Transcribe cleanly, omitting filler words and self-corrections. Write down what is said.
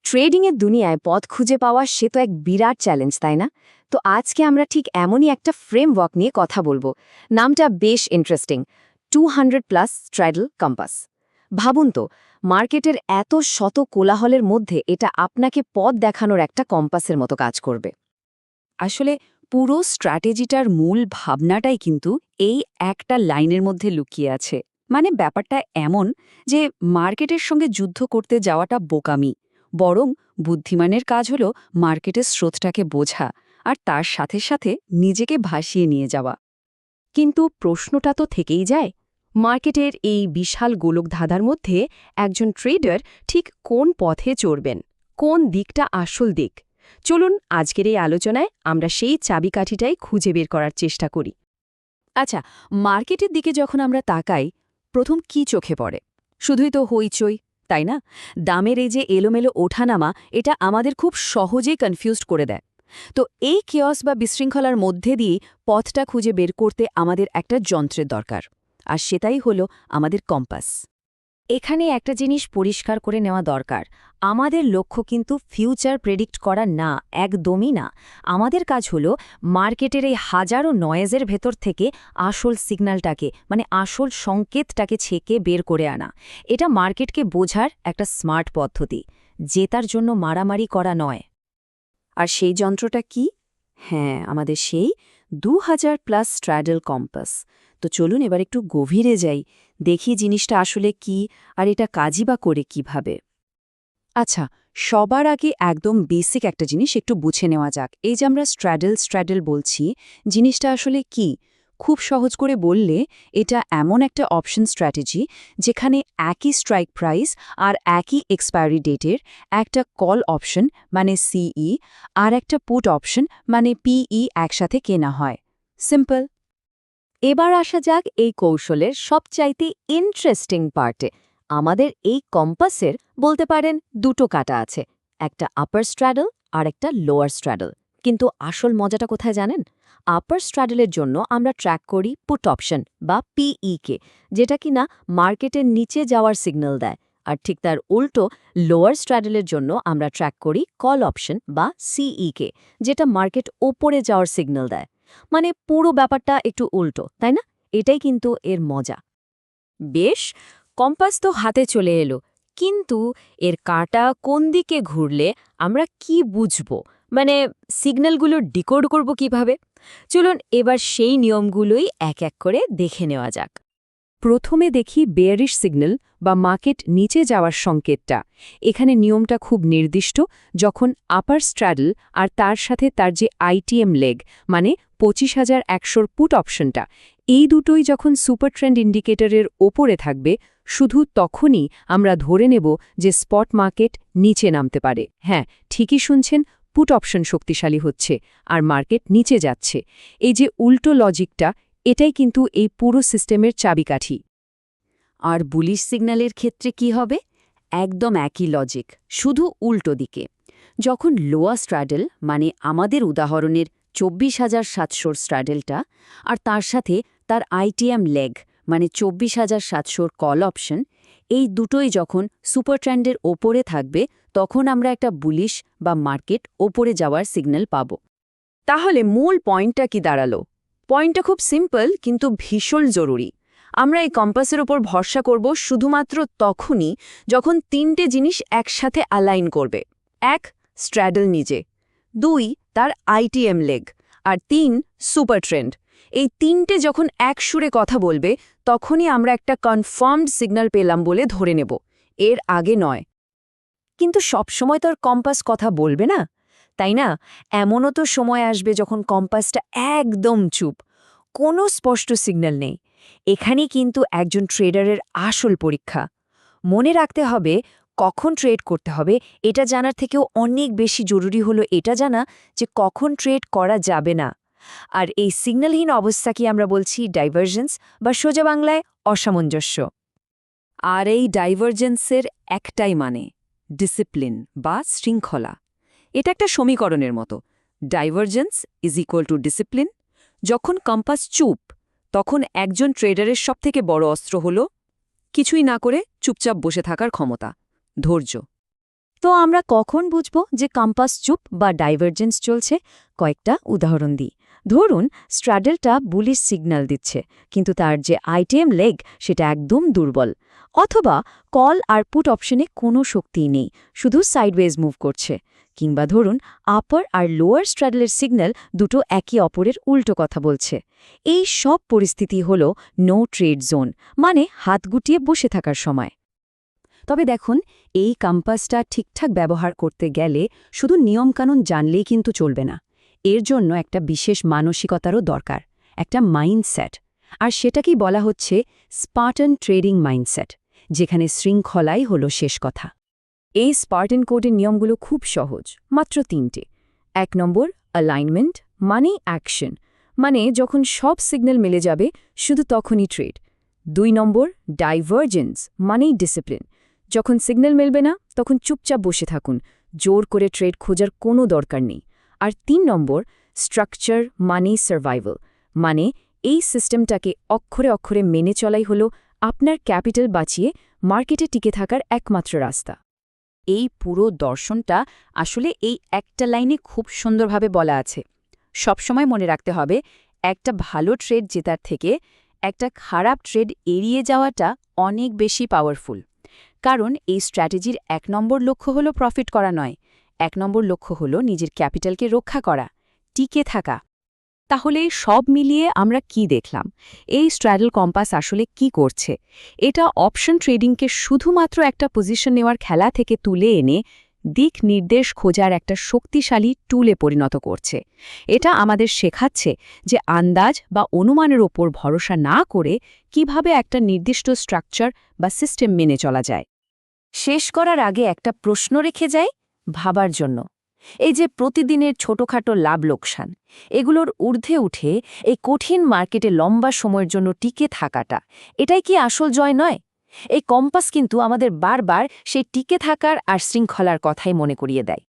ট্রেডিংয়ের দুনিয়ায় পথ খুঁজে পাওয়া সে তো এক বিরাট চ্যালেঞ্জ, তাই না? তো আজকে আমরা ঠিক এমনই একটা ফ্রেমওয়ার্ক নিয়ে কথা বলবো। নামটা বেশ ইন্টারেস্টিং, 200+ স্ট্র্যাডল কম্পাস। ভাবুন তো, মার্কেটের এত শত কোলাহলের মধ্যে এটা আপনাকে পথ দেখানোর একটা কম্পাসের মতো কাজ করবে। আসলে পুরো স্ট্র্যাটেজিটার মূল ভাবনাটাই কিন্তু এই একটা লাইনের মধ্যে লুকিয়ে আছে। মানে ব্যাপারটা এমন যে মার্কেটের সঙ্গে যুদ্ধ করতে যাওয়াটা বোকামি, বরং বুদ্ধিমানের কাজ হলো মার্কেটের স্রোতটাকে বোঝা আর তার সাথে সাথে নিজেকে ভাসিয়ে নিয়ে যাওয়া। কিন্তু প্রশ্নটা তো থেকেই যায়, মার্কেটের এই বিশাল গোলকধাঁধার মধ্যে একজন ট্রেডার ঠিক কোন পথে চড়বেন, কোন দিকটা আসল দিক? চলুন আজকের এই আলোচনায় আমরা সেই চাবিকাঠিটাই খুঁজে বের করার চেষ্টা করি। আচ্ছা, মার্কেটের দিকে যখন আমরা তাকাই, প্রথম কি চোখে পড়ে? শুধুই তো হইচই, তাই না? দামের এই যে এলোমেলো ওঠানামা, এটা আমাদের খুব সহজেই কনফিউজড করে দেয়। তো এই কেয়স বা বিশৃঙ্খলার মধ্যে দিয়ে পথটা খুঁজে বের করতে আমাদের একটা যন্ত্রের দরকার, আর সেটাই হলো আমাদের কম্পাস। এখানে একটা জিনিস পরিষ্কার করে নেওয়া দরকার, আমাদের লক্ষ্য কিন্তু ফিউচার প্রেডিক্ট করা না, একদমই না। আমাদের কাজ হলো মার্কেটের এই হাজারো নয়েজের ভেতর থেকে আসল সিগন্যালটাকে, মানে আসল সংকেতটাকে ছেকে বের করে আনা। এটা মার্কেটকে বোঝার একটা স্মার্ট পদ্ধতি, জেতার জন্য মারামারি করা নয়। আর সেই যন্ত্রটা কি? হ্যাঁ, আমাদের সেই 2000+ স্ট্র্যাডল কম্পাস। তো চলুন এবার একটু গভীরে যাই, দেখি জিনিসটা আসলে কি আর এটা কাজই বা করে কিভাবে। আচ্ছা, সবার আগে একদম বেসিক একটা জিনিস একটু বুঝে নেওয়া যাক। এই যে আমরা স্ট্র্যাডল বলছি, জিনিসটা আসলে কি? খুব সহজ করে বললে এটা এমন একটা অপশন স্ট্র্যাটেজি যেখানে একই স্ট্রাইক প্রাইস আর একই এক্সপায়ারি ডেটের একটা কল অপশন মানে সিই আর একটা পুট অপশন মানে পিই একসাথে কেনা হয়। সিম্পল। এবার আসা যাক এই কৌশলের সবচাইতে ইন্টারেস্টিং পার্টে। আমাদের এই কম্পাসের বলতে পারেন দুটো কাটা আছে, একটা আপার স্ট্র্যাডল আর একটা লোয়ার স্ট্র্যাডল। কিন্তু আসল মজাটা কোথায় জানেন? আপার স্ট্র্যাডলের জন্য আমরা ট্র্যাক করি পুট অপশন বা পিই কে, যেটা কিনা মার্কেটের নিচে যাওয়ার সিগন্যাল দেয়। আর ঠিক তার উল্টো লোয়ার স্ট্র্যাডলের জন্য আমরা ট্র্যাক করি কল অপশন বা সিই কে, যেটা মার্কেট ওপরে যাওয়ার সিগন্যাল দেয়। মানে পুরো ব্যাপারটা একটু উল্টো, তাই না? এটাই কিন্তু এর মজা। বেশ, কম্পাস তো হাতে চলে এলো, কিন্তু এর কাঁটা কোন দিকে ঘুরলে আমরা কি বুঝব, মানে সিগন্যালগুলো ডিকোড করব কিভাবে? চলুন এবার সেই নিয়মগুলোই এক এক করে দেখে নেওয়া যাক। প্রথমে দেখি বেয়ারিশ সিগন্যাল বা মার্কেট নিচে যাওয়ার সংকেতটা। এখানে নিয়মটা খুব নির্দিষ্ট, যখন আপার স্ট্র্যাডল আর তার সাথে তার যে আইটিএম লেগ মানে 25,100 পুট অপশনটা, এই দুটোই যখন সুপার ট্রেন্ড ইন্ডিকেটরের ওপরে থাকবে, শুধু তখনই আমরা ধরে নেব যে স্পট মার্কেট নিচে নামতে পারে। হ্যাঁ, ঠিকই শুনছেন, পুট অপশন শক্তিশালী হচ্ছে আর মার্কেট নিচে যাচ্ছে। এই যে উল্টো লজিকটা, এটাই কিন্তু এই পুরো সিস্টেমের চাবিকাঠি। আর বুলিশ সিগন্যালের ক্ষেত্রে কি হবে? একদম একই লজিক, শুধু উল্টো দিকে। যখন লোয়ার স্ট্র্যাডল মানে আমাদের উদাহরণের 24,700 স্ট্র্যাডলটা আর তার সাথে তার আইটিএম লেগ মানে 24,700 কল অপশন, এই দুটোই যখন সুপার ট্রেন্ডের ওপরে থাকবে, তখন আমরা একটা বুলিশ বা মার্কেট ওপরে যাওয়ার সিগন্যাল পাব। তাহলে মূল পয়েন্টটা কি দাঁড়ালো? পয়েন্টটা খুব সিম্পল কিন্তু ভীষণ জরুরি। আমরা এই কম্পাসের ওপর ভরসা করব শুধুমাত্র তখনই যখন তিনটে জিনিস একসাথে অ্যালাইন করবে। 1. স্ট্র্যাডল নিজে, 2. তার আইটিএম লেগ, আর 3. Super trend. এই তিনটে যখন এক সুরে কথা বলবে, তখনই আমরা একটা কনফার্মড সিগন্যাল পেলাম বলে ধরে নেব, এর আগে নয়। কিন্তু সবসময় তো আর কম্পাস কথা বলবে না, তাই না? এমনও তো সময় আসবে যখন কম্পাসটা একদম চুপ, কোনো স্পষ্ট সিগন্যাল নেই। এখানেই কিন্তু একজন ট্রেডারের আসল পরীক্ষা। মনে রাখতে হবে কখন ট্রেড করতে হবে, এটা জানার থেকেও অনেক বেশি জরুরি হলো এটা জানা যে কখন ট্রেড করা যাবে না। আর এই সিগন্যালহীন অবস্থাকে আমরা বলছি ডাইভারজেন্স, বা সোজা বাংলায় অসামঞ্জস্য। আর এই ডাইভারজেন্সের একটাই মানে ডিসিপ্লিন বা শৃঙ্খলা। এটা একটা সমীকরণের মতো, divergence is equal to discipline. যখন কম্পাস চুপ, তখন একজন ট্রেডারের সবথেকে বড় অস্ত্র হল কিছুই না করে চুপচাপ বসে থাকার ক্ষমতা, ধৈর্য। তো আমরা কখন বুঝব যে কম্পাস চুপ বা ডাইভারজেন্স চলছে? কয়েকটা উদাহরণ দিই। ধরুন স্ট্র্যাডলটা বুলিশ সিগন্যাল দিচ্ছে, কিন্তু তার যে আইটিএম লেগ সেটা একদম দুর্বল। অথবা কল আর পুট অপশনে কোনো শক্তিই নেই, শুধু সাইডওয়েজ মুভ করছে। কিংবা ধরুন আপার আর লোয়ার স্ট্র্যাডলের সিগন্যাল দুটো একে অপরের উল্টো কথা বলছে। এই সব পরিস্থিতি হল নো ট্রেড জোন, মানে হাত গুটিয়ে বসে থাকার সময়। তবে দেখুন, এই কম্পাসটা ঠিকঠাক ব্যবহার করতে গেলে শুধু নিয়মকানুন জানলেই কিন্তু চলবে না। এর জন্য একটা বিশেষ মানসিকতারও দরকার, একটা মাইন্ডসেট। আর সেটাকেই বলা হচ্ছে স্পার্টান ট্রেডিং মাইন্ডসেট, যেখানে শৃঙ্খলাই হলো শেষ কথা। এই স্পার্টান কোডের নিয়মগুলো খুব সহজ, মাত্র 3টে। 1 নম্বর অ্যালাইনমেন্ট, মানে অ্যাকশন, মানে যখন সব সিগন্যাল মিলে যাবে শুধু তখনই ট্রেড। 2 নম্বর ডাইভারজেন্স, মানেই ডিসিপ্লিন, যখন সিগন্যাল মিলবে না তখন চুপচাপ বসে থাকুন, জোর করে ট্রেড খোঁজার কোনো দরকার নেই। আর 3 নম্বর স্ট্রাকচার, মানে সার্ভাইভাল, মানে এই সিস্টেমটাকে অক্ষরে অক্ষরে মেনে চলাই হলো আপনার ক্যাপিটাল বাঁচিয়ে মার্কেটে টিকে থাকার একমাত্র রাস্তা। এই পুরো দর্শনটা আসলে এই একটা লাইনে খুব সুন্দরভাবে বলা আছে। সবসময় মনে রাখতে হবে, একটা ভালো ট্রেড জেতার থেকে একটা খারাপ ট্রেড এড়িয়ে যাওয়াটা অনেক বেশি পাওয়ারফুল। কারণ এই স্ট্র্যাটেজির 1 নম্বর লক্ষ্য হলো প্রফিট করা নয়, 1 নম্বর লক্ষ্য হলো নিজের ক্যাপিটালকে রক্ষা করা, টিকে থাকা। তাহলে সব মিলিয়ে আমরা কি দেখলাম? এই স্ট্র্যাডল কম্পাস আসলে কি করছে? এটা অপশন ট্রেডিংকে শুধুমাত্র একটা পজিশন নেওয়ার খেলা থেকে তুলে এনে দিক নির্দেশ খোঁজার একটা শক্তিশালী টুলে পরিণত করছে। এটা আমাদের শেখাচ্ছে যে আন্দাজ বা অনুমানের ওপর ভরসা না করে কিভাবে একটা নির্দিষ্ট স্ট্রাকচার বা সিস্টেম মেনে চলা যায়। শেষ করার আগে একটা প্রশ্ন রেখে যাই ভাবার জন্য। এই যে প্রতিদিনের ছোটখাটো লাভ লোকসান, এগুলোর ঊর্ধ্বে উঠে এই কঠিন মার্কেটে লম্বা সময়ের জন্য টিকে থাকাটা, এটাই কি আসল জয় নয়? এই কম্পাস কিন্তু আমাদের বারবার সেই টিকে থাকার আর শৃঙ্খলার কথাই মনে করিয়ে দেয়।